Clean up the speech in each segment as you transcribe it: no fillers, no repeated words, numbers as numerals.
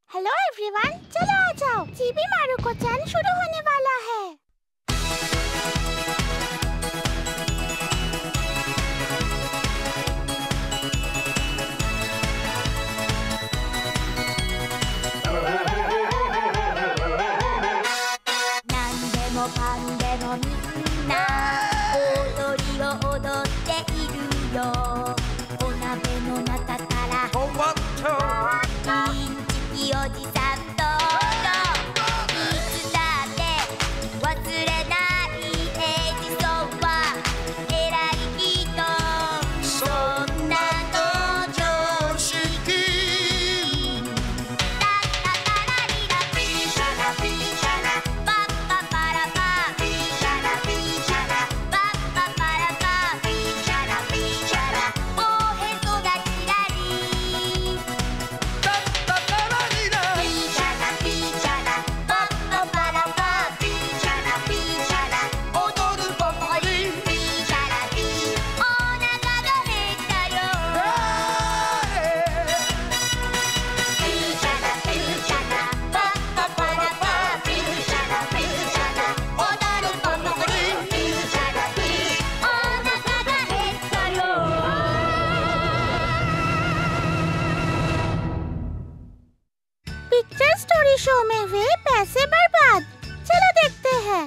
Hello everyone, चलो आ जाओ, चिबी मारुको-चैन शुरू होने वाला है। नांदेमो कांदेमो मिन्ना ओदोरी ओ ओदोत्ते इरु यो ओनाबे नो नाकाからおじさんといつだって忘れないエジソンは偉い人そんなの常識タッタタラリラピーシャラピーシャラパッパパラパピーシャラピーシャラパッパパラパピーシャラピーシャラおへそがキラリタッタタラपिक्चर स्टोरी शो में वे पैसे बर्बाद। चलो देखते हैं।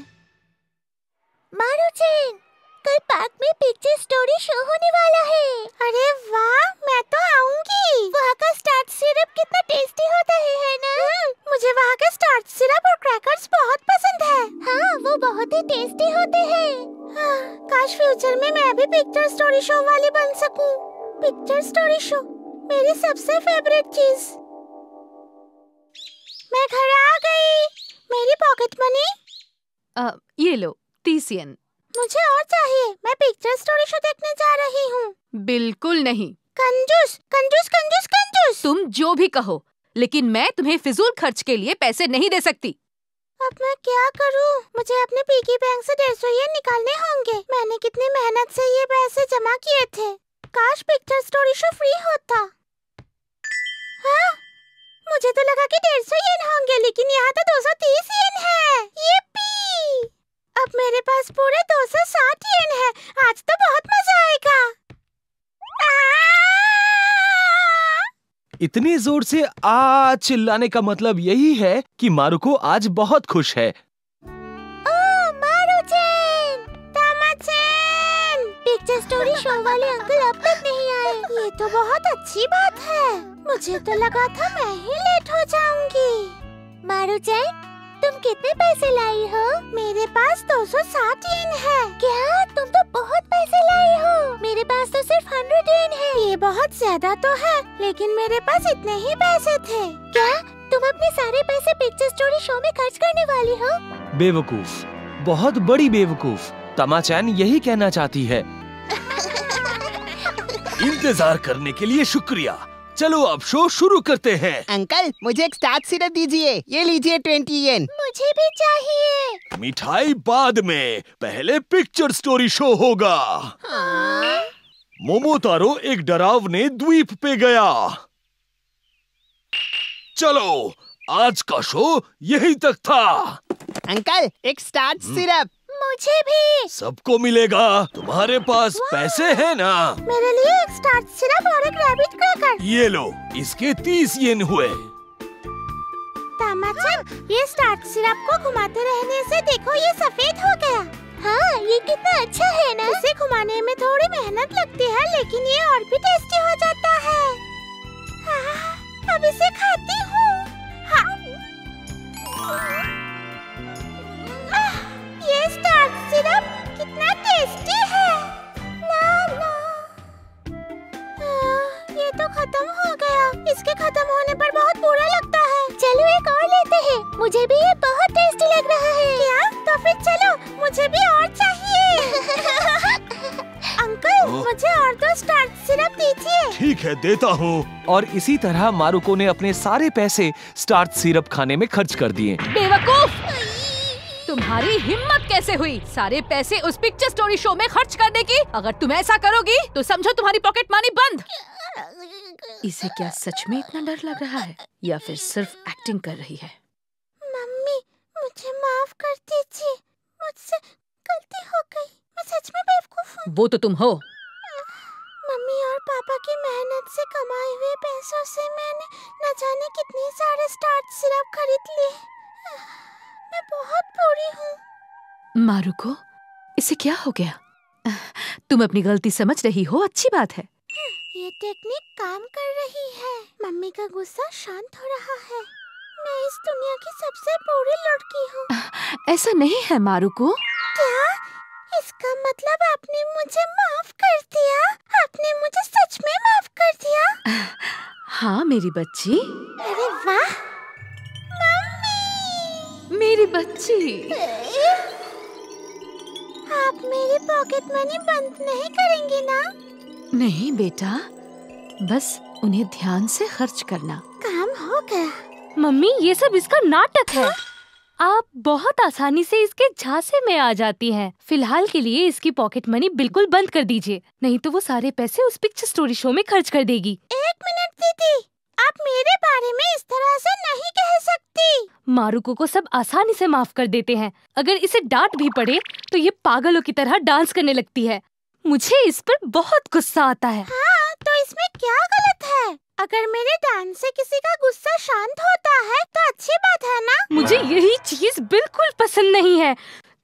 मारुचेन, कल पार्क में पिक्चर स्टोरी शो होने वाला है। अरे वाह, मैं तो आऊंगी। वहाँ का स्टार्च सिरप कितना टेस्टी होता है ना? मुझे वहाँ का स्टार्च सिरप और क्रैकर्स बहुत पसंद है। हाँ, वो बहुत ही टेस्टी होते हैं। काश फ्यूचर में मैं भी पिक्चर स्टोरी शो वाली बन सकूं। पिक्चर स्टोरी शो मेरी सबसे फेवरेट चीज। मैं घर आ गई। मेरी पॉकेट मनी ये लो 30 येन। मुझे और चाहिए। मैं पिक्चर स्टोरी शो देखने जा रही हूँ। बिल्कुल नहीं। कंजूस कंजूस कंजूस कंजूस। तुम जो भी कहो, लेकिन मैं तुम्हें फिजूल खर्च के लिए पैसे नहीं दे सकती। अब मैं क्या करूँ? मुझे अपने पिगी बैंक से 150 येन निकालने होंगे। मैंने कितनी मेहनत से ये पैसे जमा किए थे। काश पिक्चर स्टोरी शो फ्री होता। हाँ? मुझे तो लगा कि 150 येन होंगे, लेकिन यहाँ तो 230 येन है। येपी! अब मेरे पास पूरे 260 येन है। आज तो बहुत मजा आएगा। इतनी जोर से आ चिल्लाने का मतलब यही है कि मारुको आज बहुत खुश है। ओह, मारुचेन, तामाचेन, पिक्चर स्टोरी शो वाले अंकल अब तक नहीं आए। ये तो बहुत अच्छी बात है। मुझे तो लगा था मैं ही लेट हो जाऊंगी। मारुचेन, तुम कितने पैसे लाई हो? मेरे पास 260 येन है। क्या? तुम तो बहुत पैसे लाई हो। मेरे पास तो सिर्फ 100 येन है। ये बहुत ज्यादा तो है, लेकिन मेरे पास इतने ही पैसे थे। क्या? तुम अपने सारे पैसे पिक्चर स्टोरी शो में खर्च करने वाली हो? बेवकूफ, बहुत बड़ी बेवकूफ। तमाचैन यही कहना चाहती है। इंतजार करने के लिए शुक्रिया। चलो अब शो शुरू करते हैं। अंकल, मुझे एक स्टार्च सिरप दीजिए। ये लीजिए 20 येन। मुझे भी चाहिए। मिठाई बाद में, पहले पिक्चर स्टोरी शो होगा। मोमोतारो एक डरावने द्वीप पे गया। चलो, आज का शो यहीं तक था। अंकल, एक स्टार्च सिरप। मुझे भी। सबको मिलेगा। तुम्हारे पास पैसे हैं ना? मेरे लिए एक स्टार्च सिरप और एक रैबिट क्रैकर। ये लो, इसके 30 येन हुए। तामाचन, ये स्टार्च सिरप को घुमाते रहने से देखो ये सफेद हो गया। हाँ, ये कितना अच्छा है ना? इसे घुमाने में थोड़ी मेहनत लगती है, लेकिन ये और भी टेस्टी हो जाता है। अब इसे खाती हूँ। ये स्टार्च सिरप कितना टेस्टी है। ला। ये तो खत्म हो गया। इसके खत्म होने पर बहुत बुरा लगता है। चलो एक और लेते हैं। मुझे भी ये बहुत टेस्टी लग रहा है। क्या? तो फिर चलो, मुझे भी और चाहिए। अंकल, मुझे और 2 स्टार्च सिरप दीजिए। ठीक है, देता हूँ। और इसी तरह मारुको ने अपने सारे पैसे स्टार्च सिरप खाने में खर्च कर दिए। बेवकूफ! तुम्हारी हिम्मत कैसे हुई सारे पैसे उस पिक्चर स्टोरी शो में खर्च करने की? अगर तुम ऐसा करोगी तो समझो तुम्हारी पॉकेट मनी बंद। इसे क्या सच में इतना डर लग रहा है या फिर सिर्फ एक्टिंग कर रही है? मम्मी, मुझे माफ कर दीजिए। मुझसे गलती हो गई। मैं सच में बेवकूफ हूँ। वो तो तुम हो। मम्मी और पापा की मेहनत से कमाए हुए पैसों से मैंने न जाने कितने सारे स्टार्च सिरप खरीद लिए। मैं बहुत बुरी हूँ। मारुको, इसे क्या हो गया? तुम अपनी गलती समझ रही हो, अच्छी बात है। ये टेक्निक काम कर रही है। मम्मी का गुस्सा शांत हो रहा है। मैं इस दुनिया की सबसे बुरी लड़की हूँ। ऐसा नहीं है मारुको। क्या? इसका मतलब आपने मुझे माफ कर दिया? आपने मुझे सच में माफ कर दिया? हाँ मेरी बच्ची। अरे वाह मम्मी! मेरी बच्ची, आप मेरी पॉकेट मनी बंद नहीं करेंगी ना? नहीं बेटा, बस उन्हें ध्यान से खर्च करना। काम हो गया। मम्मी, ये सब इसका नाटक है। आप बहुत आसानी से इसके झांसे में आ जाती हैं। फिलहाल के लिए इसकी पॉकेट मनी बिल्कुल बंद कर दीजिए, नहीं तो वो सारे पैसे उस पिक्चर स्टोरी शो में खर्च कर देगी। एक मिनट दीदी, आप मेरे बारे में इस तरह से नहीं कह सकती। मारुको को सब आसानी से माफ कर देते हैं। अगर इसे डांट भी पड़े तो ये पागलों की तरह डांस करने लगती है। मुझे इस पर बहुत गुस्सा आता है। हाँ, तो इसमें क्या गलत है? अगर मेरे डांस से किसी का गुस्सा शांत होता है तो अच्छी बात है ना? मुझे यही चीज बिल्कुल पसंद नहीं है।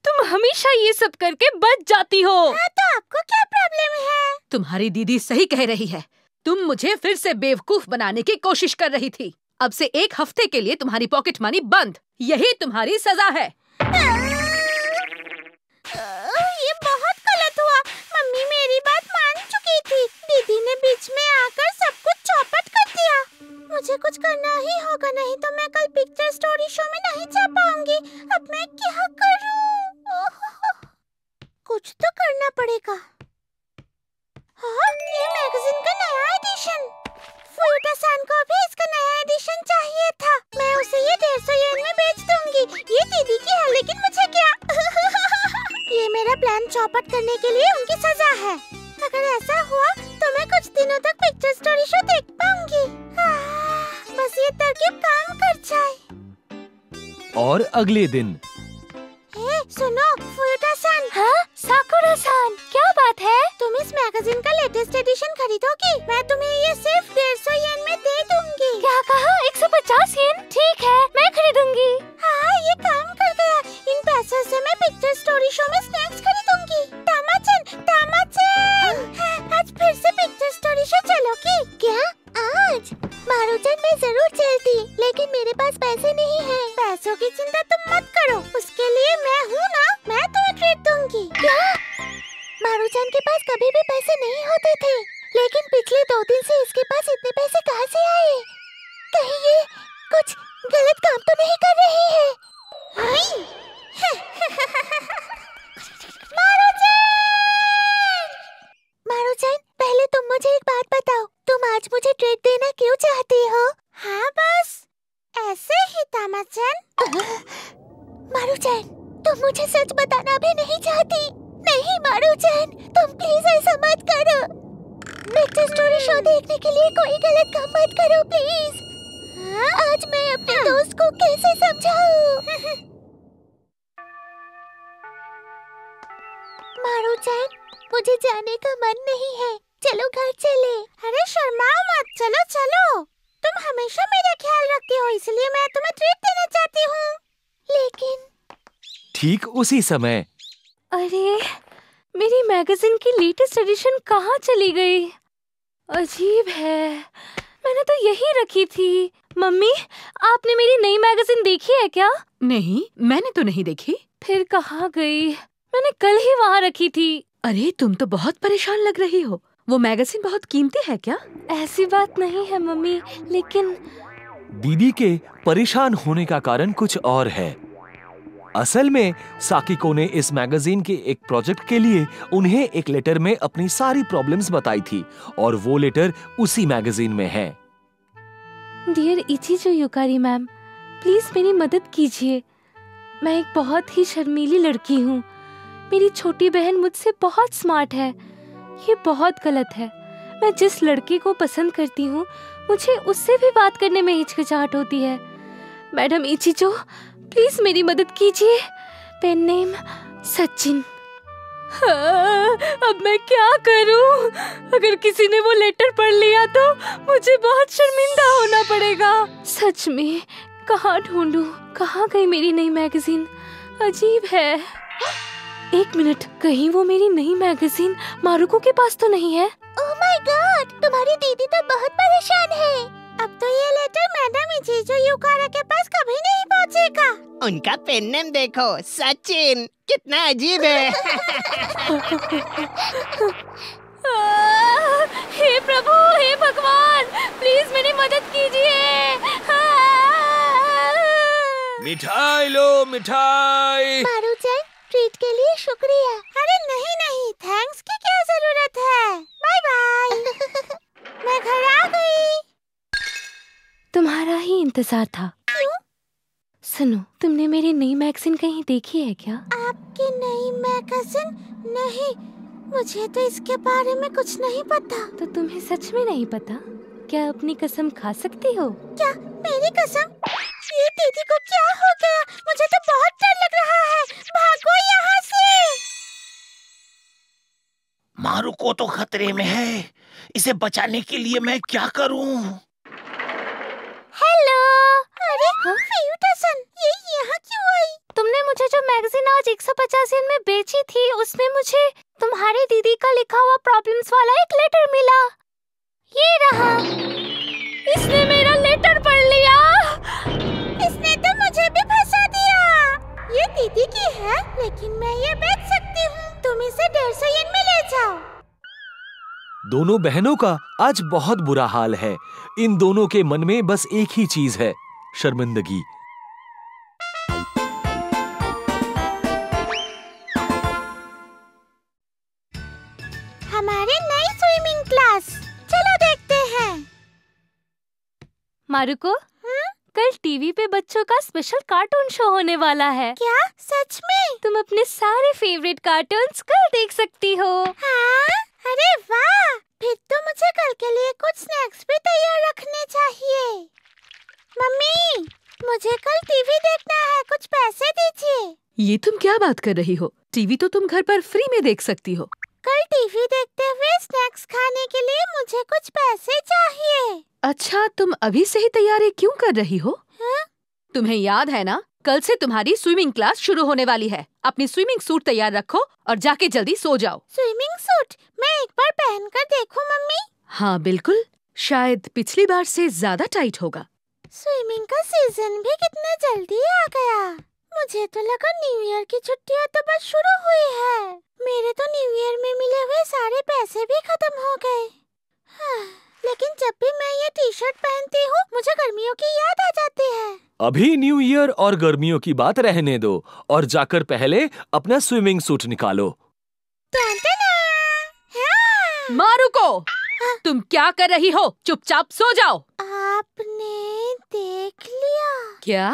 तुम हमेशा ये सब करके बच जाती हो। हाँ, तो आपको क्या प्रॉब्लम है? तुम्हारी दीदी सही कह रही है। तुम मुझे फिर से बेवकूफ बनाने की कोशिश कर रही थी। अब से 1 हफ्ते के लिए तुम्हारी पॉकेट मनी बंद। यही तुम्हारी सजा है। ये बहुत गलत हुआ। मम्मी मेरी बात मान चुकी थी। दीदी ने बीच में आकर सब कुछ चौपट कर दिया। मुझे कुछ करना ही होगा, नहीं तो मैं कल पिक्चर स्टोरी शो में नहीं जा पाऊंगी। अब मैं क्या करूं? कुछ तो करना पड़ेगा। हाँ, ये मैगजीन का नया एडिशन। फुयुटा-सान को भी इसका नया एडिशन चाहिए था। मैं उसे ये 150 येन में बेच दूंगी। ये दीदी की है, लेकिन मुझे क्या? ये मेरा प्लान चौपट करने के लिए उनकी सजा है। अगर ऐसा हुआ तो मैं कुछ दिनों तक पिक्चर स्टोरी शो देख पाऊंगी। बस ये तरकीब काम कर जाए। और अगले दिन सुनो फुयुटा-सान। हाँ, साकुरा-सान, क्या बात है? तुम इस मैगजीन का लेटेस्ट एडिशन खरीदोगी? मैं तुम्हें ये सिर्फ 150 येन में दे दूंगी। क्या कहा? 150 येन? ठीक है, मैं खरीदूंगी। हाँ, ये काम कर गया। इन पैसों से मैं पिक्चर स्टोरी शो में स्नैक्स खरीदूंगी। तामा-चन, तामा-चन, आज फिर से पिक्चर स्टोरी शो चलोगी क्या? आज? मारू-चन, मैं जरूर चलती, लेकिन मेरे पास पैसे नहीं हैं। पैसों की चिंता तुम मत करो, उसके लिए मैं हूँ ना। मैं तुम्हें ट्रीट दूंगी। क्या? मारू-चन के पास कभी भी पैसे नहीं होते थे, लेकिन पिछले 2 दिन से इसके पास इतने पैसे कहाँ से आए? कहीं ये कुछ गलत काम तो नहीं कर रही है? मारू-चन, पहले तुम मुझे एक बात बताओ। तुम आज मुझे ट्रीट देना क्यों चाहती हो? हाँ, बस ऐसे ही तामा-चन। मारू-चन, तुम मुझे सच बताना भी नहीं चाहती? नहीं मारू-चन, तुम प्लीज ऐसा मत करो। पिक्चर स्टोरी शो देखने के लिए कोई गलत काम मत करो प्लीज। आज मैं अपने दोस्त को कैसे समझाऊं? मारू-चन, मुझे जाने का मन नहीं है। चलो घर चले। अरे शर्माओ मत, चलो चलो। तुम हमेशा मेरा ख्याल रखती हो, इसलिए मैं तुम्हें ट्रीट देना चाहती हूँ। लेकिन ठीक उसी समय अरे, मेरी मैगजीन की लेटेस्ट एडिशन कहाँ चली गई? अजीब है, मैंने तो यही रखी थी। मम्मी, आपने मेरी नई मैगजीन देखी है क्या? नहीं, मैंने तो नहीं देखी। फिर कहाँ गई? मैंने कल ही वहाँ रखी थी। अरे, तुम तो बहुत परेशान लग रही हो। वो मैगजीन बहुत कीमती है क्या? ऐसी बात नहीं है मम्मी, लेकिन दीदी के परेशान होने का कारण कुछ और है। असल में साकिको ने इस मैगजीन के एक प्रोजेक्ट के लिए उन्हें एक लेटर में अपनी सारी प्रॉब्लम्स बताई थी, और वो लेटर उसी मैगजीन में है। डियर इचिजो युकारी मैम, प्लीज मेरी मदद कीजिए। मैं एक बहुत ही शर्मीली लड़की हूँ। मेरी छोटी बहन मुझसे बहुत स्मार्ट है। ये बहुत गलत है। मैं जिस लड़के को पसंद करती हूँ मुझे उससे भी बात करने में हिचकिचाहट होती है। मैडम इचिजो, प्लीज मेरी मदद कीजिए। Pen name Sachin. अब मैं क्या करूं? अगर किसी ने वो लेटर पढ़ लिया तो मुझे बहुत शर्मिंदा होना पड़ेगा। सच में कहाँ ढूंढूं? कहाँ गई मेरी नई मैगजीन? अजीब है। एक मिनट, कहीं वो मेरी नई मैगजीन मारुको के पास तो नहीं है? ओह माय गॉड, तुम्हारी दीदी तो बहुत परेशान है। अब तो ये लेटर मैडम इचिजो युकारा के पास कभी नहीं पहुंचेगा। उनका पेन नेम देखो, सचिन, कितना अजीब है। हे प्रभु, हे भगवान, प्लीज मेरी मदद कीजिए। मिठाई लो, मिठाई। मारू-चैन, ट्रीट के लिए शुक्रिया। अरे नहीं, थैंक्स की क्या जरूरत है। Bye bye. मैं घर आ गई। तुम्हारा ही इंतजार था। क्यों? सुनो, तुमने मेरी नई मैगजीन कहीं देखी है क्या? आपकी नई मैगजीन? नहीं, मुझे तो इसके बारे में कुछ नहीं पता। तो तुम्हें सच में नहीं पता? क्या अपनी कसम खा सकती हो? क्या मेरी कसम? ये दीदी को क्या हो गया? मुझे तो बहुत डर लग रहा है। भागो यहाँ से। मारुको तो खतरे में है। इसे बचाने के लिए मैं क्या करूं? हेलो। अरे फ्यूटसन, ये यहाँ क्यों आई? तुमने मुझे जो मैगजीन आज 150 येन में बेची थी, उसमें मुझे तुम्हारी दीदी का लिखा हुआ प्रॉब्लम्स वाला एक लेटर मिला। ये रहा। इसने मेरा लेटर पढ़ लिया। इसने तो मुझे भी फंसा दिया। ये दीदी की है, लेकिन मैं ये बेच सकती हूँ। तुम इसे 150 येन में ले जाओ। दोनों बहनों का आज बहुत बुरा हाल है। इन दोनों के मन में बस एक ही चीज है, शर्मिंदगी। हमारी नई स्विमिंग क्लास, चलो देखते हैं। मारुको, कल टीवी पे बच्चों का स्पेशल कार्टून शो होने वाला है। क्या सच में? तुम अपने सारे फेवरेट कार्टून्स कल देख सकती हो। हाँ? अरे वाह! फिर तो मुझे कल के लिए कुछ स्नैक्स भी तैयार रखने चाहिए। मम्मी, मुझे कल टीवी देखना है, कुछ पैसे दीजिए। ये तुम क्या बात कर रही हो? टीवी तो तुम घर पर फ्री में देख सकती हो। कल टीवी देखते हुए स्नैक्स खाने के लिए मुझे कुछ पैसे चाहिए। अच्छा, तुम अभी से ही तैयारी क्यों कर रही हो? हाँ? तुम्हें याद है ना, कल से तुम्हारी स्विमिंग क्लास शुरू होने वाली है। अपनी स्विमिंग सूट तैयार रखो और जाके जल्दी सो जाओ। Swimming suit? मैं एक बार पहनकर देखूं मम्मी? हाँ बिल्कुल, शायद पिछली बार से ज्यादा टाइट होगा। स्विमिंग का सीजन भी कितने जल्दी आ गया। मुझे तो लगा न्यू ईयर की छुट्टियां तो बस शुरू हुई है। मेरे तो न्यू ईयर में मिले हुए सारे पैसे भी खत्म हो गए। हाँ, लेकिन जब भी मैं ये टी शर्ट पहनती हूँ मुझे गर्मियों की याद आ जाती है। अभी न्यू ईयर और गर्मियों की बात रहने दो और जाकर पहले अपना स्विमिंग सूट निकालो। हाँ। मारुको, तुम क्या कर रही हो? चुपचाप सो जाओ। आपने देख लिया? क्या?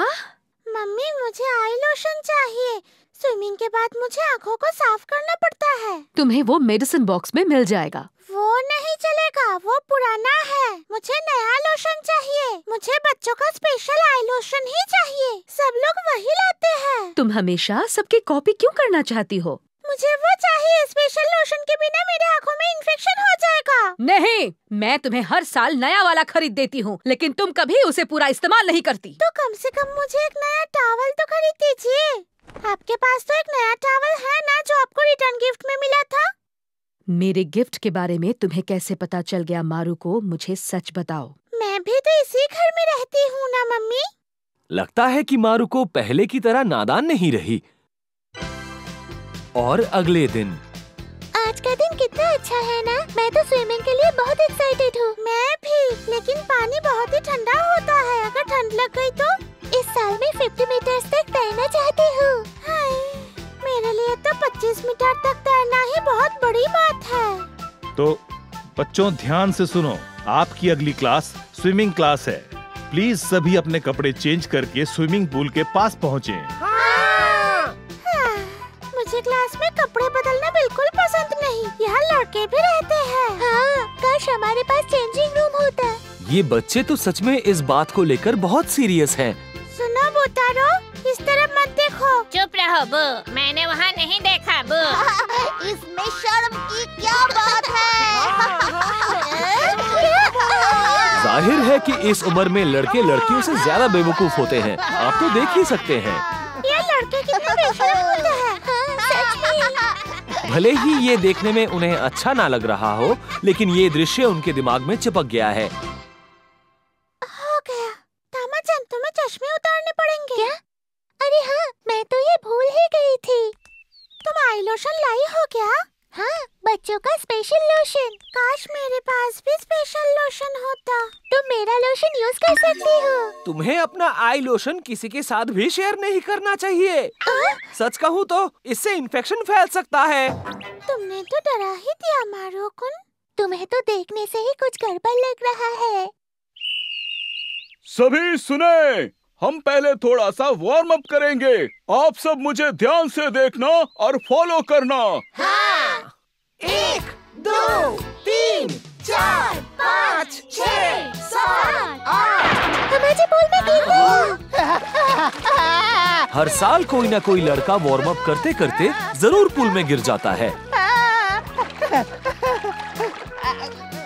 मम्मी, मुझे आई लोशन चाहिए। स्विमिंग के बाद मुझे आँखों को साफ करना पड़ता है। तुम्हें वो मेडिसिन बॉक्स में मिल जाएगा। वो नहीं चलेगा, वो पुराना है। मुझे नया लोशन चाहिए। मुझे बच्चों का स्पेशल आई लोशन ही चाहिए। सब लोग वही लाते हैं। तुम हमेशा सबकी कॉपी क्यों करना चाहती हो? मुझे वो चाहिए। स्पेशल लोशन के बिना मेरे आँखों में इन्फेक्शन हो जाएगा। नहीं, मैं तुम्हें हर साल नया वाला खरीद देती हूँ, लेकिन तुम कभी उसे पूरा इस्तेमाल नहीं करती। तो कम से कम मुझे एक नया टॉवल तो खरीद दीजिए। आपके पास तो एक नया टॉवल है ना, जो आपको रिटर्न गिफ्ट में मिला था? मेरे गिफ्ट के बारे में तुम्हें कैसे पता चल गया मारुको? मुझे सच बताओ। मैं भी तो इसी घर में रहती हूँ ना मम्मी। लगता है कि मारुको पहले की तरह नादान नहीं रही। और अगले दिन आज का दिन कितना अच्छा है ना। मैं तो स्विमिंग के लिए बहुत एक्साइटेड हूँ। मैं भी, लेकिन पानी बहुत ही ठंडा होता है। अगर ठंड लग गई तो? इस साल मैं 50 मीटर तक तैरना चाहती हूँ। मेरे लिए तो 25 मीटर तक तैरना ही बहुत बड़ी बात है। तो बच्चों, ध्यान से सुनो। आपकी अगली क्लास स्विमिंग क्लास है। प्लीज सभी अपने कपड़े चेंज करके स्विमिंग पूल के पास पहुँचे। मुझे क्लास में कपड़े बदलना बिल्कुल पसंद नहीं। नहीं, यहाँ लड़के भी रहते हैं। हाँ, काश हमारे पास चेंजिंग रूम होता। ये बच्चे तो सच में इस बात को लेकर बहुत सीरियस हैं। सुनो बोतारो, इस तरफ मत देखो। चुप रहो बू, मैंने वहाँ नहीं देखा बू। इसमें शर्म की क्या बात है? जाहिर है कि इस उम्र में लड़के लड़कियों से ज्यादा बेवकूफ होते हैं। आप तो देख ही सकते हैं। ये लड़के कितने बेशर्म होते हैं। सच में। भले ही ये देखने में उन्हें अच्छा ना लग रहा हो, लेकिन ये दृश्य उनके दिमाग में चिपक गया है। हो गया। तामा-चन, तुम्हें चश्मे उतारने पड़ेंगे। क्या? अरे हाँ, मैं तो ये भूल ही गई थी। तुम आई लोशन लाई हो क्या? हाँ, बच्चों का स्पेशल लोशन। काश मेरे पास भी स्पेशल लोशन होता। तुम मेरा लोशन यूज कर सकती हो। तुम्हें अपना आई लोशन किसी के साथ भी शेयर नहीं करना चाहिए। सच कहूँ तो इससे इन्फेक्शन फैल सकता है। तुमने तो डरा ही दिया मारो-कुन। तुम्हें तो देखने से ही कुछ गड़बड़ लग रहा है। सभी सुने, हम पहले थोड़ा सा वार्म अप करेंगे। आप सब मुझे ध्यान से देखना और फॉलो करना। हाँ। 1, 2, 3, 4, 5, 6, 7, 8। हमारे पूल में गिर गया। हर साल कोई ना कोई लड़का वार्म अप करते करते जरूर पूल में गिर जाता है।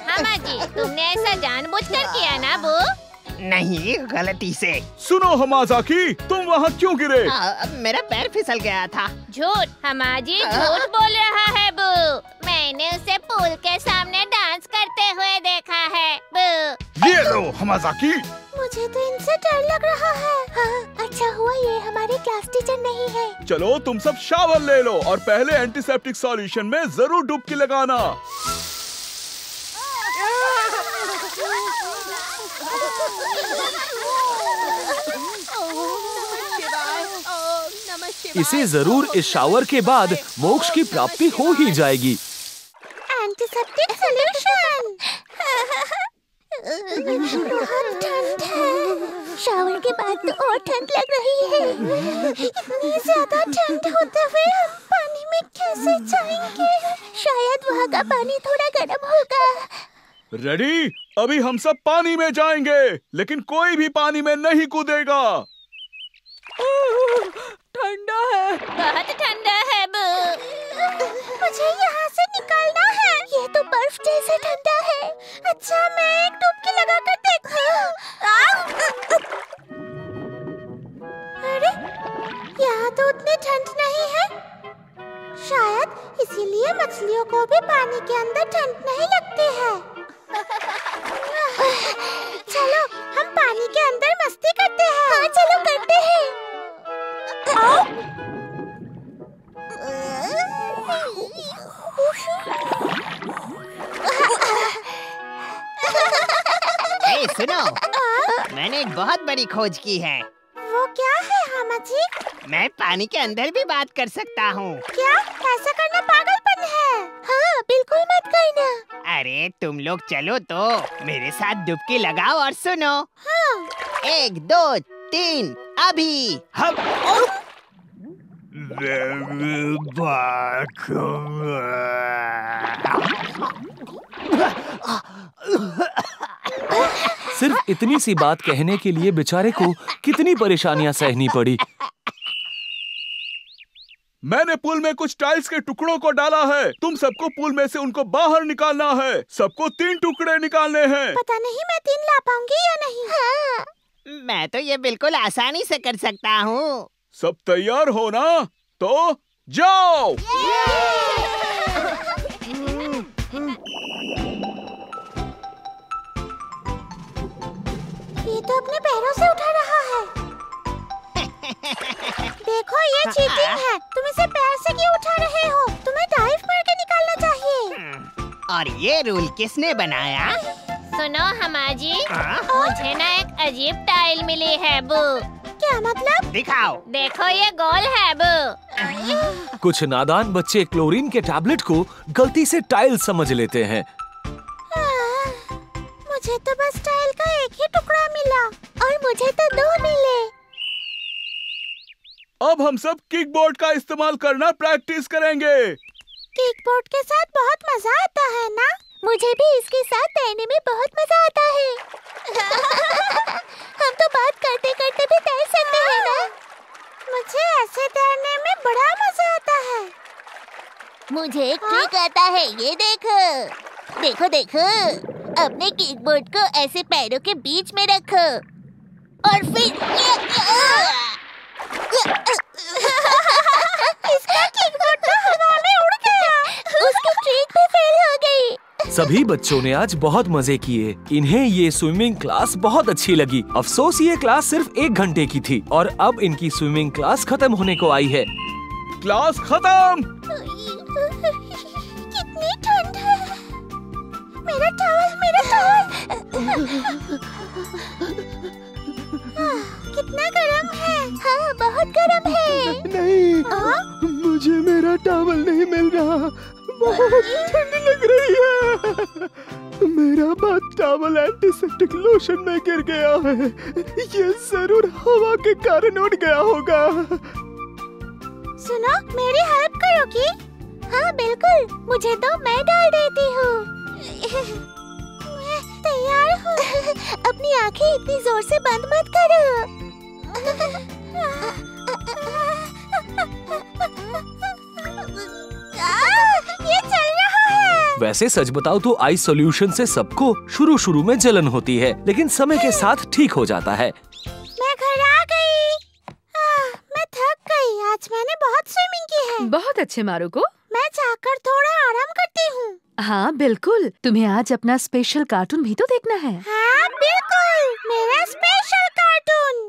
हमा जी, तुमने ऐसा जानबूझकर किया ना बू? नहीं, गलती से। सुनो हमाज़ाकी, तुम वहाँ क्यों गिरे? मेरा पैर फिसल गया था। झूठ, हमाजी झूठ बोल रहा है बू। मैंने उसे पूल के सामने डांस करते हुए देखा है बू। ये लो हमाज़ाकी। मुझे तो इनसे डर लग रहा है। हाँ, अच्छा हुआ ये हमारे क्लास टीचर नहीं है। चलो तुम सब शावर ले लो और पहले एंटीसेप्टिक सॉल्यूशन में जरूर डुबकी लगाना। इसे जरूर इस शावर के बाद मोक्ष की प्राप्ति हो ही जाएगी। Antiseptic solution. बहुत ठंड है। शावर के बाद तो और ठंड लग रही है। इतनी ज्यादा ठंड होते हुए हम पानी में कैसे जाएंगे? शायद वहाँ का पानी थोड़ा गर्म होगा। रेडी? अभी हम सब पानी में जाएंगे, लेकिन कोई भी पानी में नहीं कूदेगा। ठंडा है। बहुत ठंडा है बू। मुझे यहाँ से निकलना है। ये तो बर्फ जैसे ठंडा है। अच्छा, मैं एक डुबकी लगा कर देखती हूँ। अरे, यहाँ तो उतनी ठंड नहीं है। शायद इसीलिए मछलियों को भी पानी के अंदर ठंड नहीं लगती है। चलो, हम पानी के अंदर मस्ती करते हैं। हाँ, चलो करते हैं। ए, सुनो, मैंने एक बहुत बड़ी खोज की है। वो क्या है हामाजी? मैं पानी के अंदर भी बात कर सकता हूँ। क्या? ऐसा करना पागलपन है। हाँ, बिल्कुल मत करना। अरे तुम लोग चलो तो मेरे साथ डुबकी लगाओ और सुनो। हाँ। 1, 2, 3, अभी हम। सिर्फ इतनी सी बात कहने के लिए बेचारे को कितनी परेशानियां सहनी पड़ी। मैंने पूल में कुछ टाइल्स के टुकड़ों को डाला है। तुम सबको पूल में से उनको बाहर निकालना है। सबको 3 टुकड़े निकालने हैं। पता नहीं मैं 3 ला पाऊंगी या नहीं। हाँ। मैं तो ये बिल्कुल आसानी से कर सकता हूँ। सब तैयार हो ना? तो जाओ। ये तो अपने पैरों से उठा रहा है। देखो, ये चीटिंग है। तुम इसे पैर से क्यों उठा रहे हो? तुम्हें डाइव मार के निकालना चाहिए। और ये रूल किसने बनाया? सुनो हमाजी, मुझे ना एक अजीब टाइल मिली है बू। क्या मतलब? दिखाओ। देखो, ये गोल है बू। कुछ नादान बच्चे क्लोरीन के टैबलेट को गलती से टाइल समझ लेते हैं। मुझे तो बस टाइल का एक ही टुकड़ा मिला और मुझे तो 2 मिले। अब हम सब किकबोर्ड का इस्तेमाल करना प्रैक्टिस करेंगे। किकबोर्ड के साथ बहुत मजा आता है ना? मुझे भी इसके साथ तैरने में बहुत मजा आता है। हम तो बात करते करते भी तैर सकते हैं ना? मुझे ऐसे तैरने में बड़ा मजा आता है। मुझे एक ट्रिक आता है, ये देखो। देखो देखो, अपने किकबोर्ड को ऐसे पैरों के बीच में रखो और फिर इसका किकबोर्ड तो हवा में उड़ गया। उसकी ट्रिक भी फेल हो गई। सभी बच्चों ने आज बहुत मजे किए। इन्हें ये स्विमिंग क्लास बहुत अच्छी लगी। अफसोस ये क्लास सिर्फ 1 घंटे की थी और अब इनकी स्विमिंग क्लास खत्म होने को आई है। क्लास खत्म। कितनी ठंड है। मेरा टॉवल, मेरा टॉवल। कितना गरम है। हाँ, बहुत गरम है। नहीं, मुझे मेरा टॉवल नहीं मिल रहा। बहुत ठंड लग रही है। मेरा बाथ टॉवल एंटीसेप्टिक लोशन में गिर गया है। ये जरूर हवा के कारण उड़ गया होगा। सुनो, मेरी हेल्प करोगी? हाँ बिल्कुल, मुझे तो मैं डाल देती हूँ। मैं तैयार हूँ। अपनी आंखें इतनी जोर से बंद मत करो। ये चल रहा है। वैसे सच बताओ तो आई सॉल्यूशन से सबको शुरू में जलन होती है, लेकिन समय के साथ ठीक हो जाता है। मैं घर आ गई। मैं थक गई। आज मैंने बहुत स्विमिंग की है। बहुत अच्छे मारुको। मैं जाकर थोड़ा आराम करती हूँ। हाँ बिल्कुल, तुम्हें आज अपना स्पेशल कार्टून भी तो देखना है। हाँ बिल्कुल, मेरा special cartoon.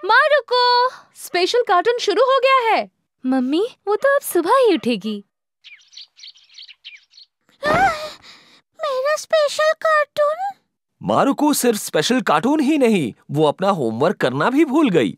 Marco, special cartoon शुरू हो गया है। मम्मी वो तो अब सुबह ही उठेगी। मेरा स्पेशल कार्टून। मारुको सिर्फ स्पेशल कार्टून ही नहीं, वो अपना होमवर्क करना भी भूल गई।